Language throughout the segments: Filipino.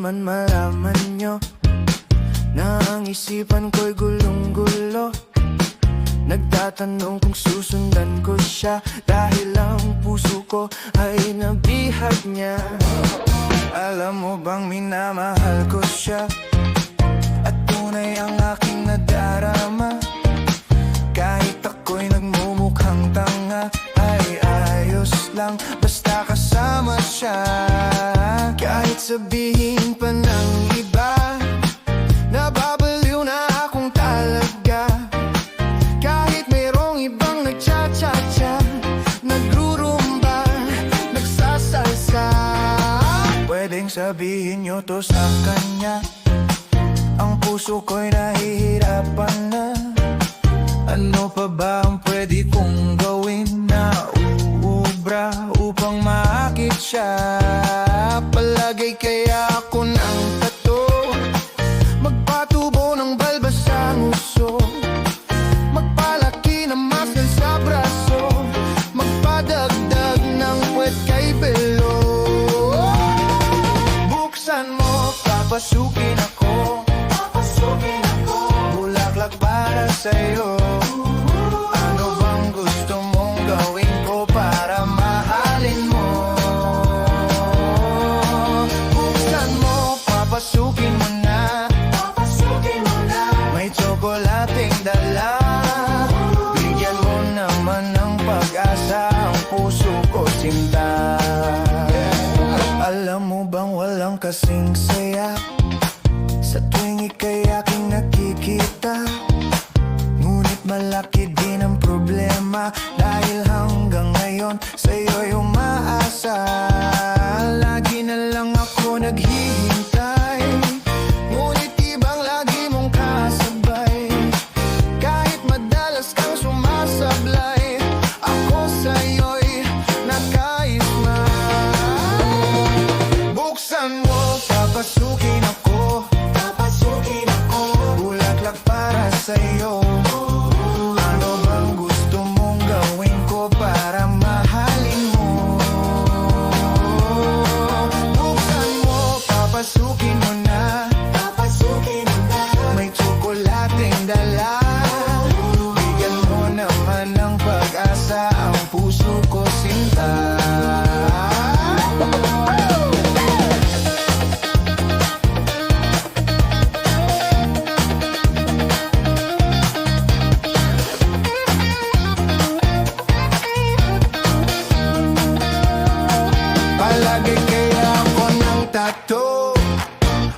naman malaman nyo na ang isipan ko'y gulong-gulo. Nagtatanong kung susundan ko siya, dahil ang puso ko ay nabihag niya. Alam mo bang minamahal ko siya, at tunay ang aking nadarama. Kahit ako'y nagmumukhang tanga, ay ayos lang basta kasama siya. Kahit sabihin pa ng iba, nababaliw na akong talaga. Kahit mayroong ibang nagcha-cha-cha, nagrurumba, nagsasalsa, pwedeng sabihin nyo to sa kanya. Ang puso ko'y nahihirapan na. Ano pa ba ang pwede kong gawin na uubra upang maakit siya? Palagay kaya ako ng tato, magpatubo ng balbas sa nguso, magpalaki ng muscle sa braso, magpadagdag ng puwet kay belo. Buksan mo, papasukin ako, bulaklak para sa'yo. Ano bang gusto mong gawin ko para mahalin mo? Buksan mo, papasukin mo na, may tsokolating dala. Bigyan mo naman ng pag-asa ang puso ko, sinta. Alam mo bang walang kasing saya sa tuwing ika'y aking nakikita? Ngunit malaki din ang problema, dahil hanggang ngayon sa'yo'y umaasa. Lagi na lang ako naghihintay, ngunit ibang lagi mong kasabay. Kahit madalas kang sumasablay, ako sa'yo'y nakaisma. Buksan mo, papasukin ako, bulaklak para sa'yo. Ano bang gusto mong gawin ko para mahalin mo? Buksan mo, papasukin mo na, may tsokolating dala. Bigyan mo naman ng pag-asa ang puso ko, sinta. Palagay kaya ako ng tato,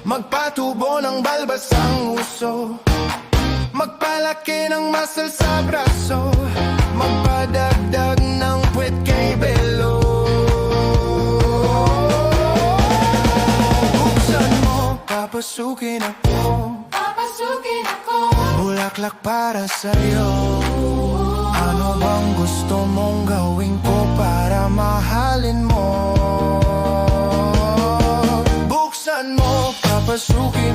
magpatubo ng balbas ang uso, magpalaki ng muscle sa braso, magpadagdag ng puwet kay belo. Buksan mo, papasukin ako, bulaklak para sa'yo. Ano bang gusto mong gawin ko para mahalin mo? Buksan mo, papasukin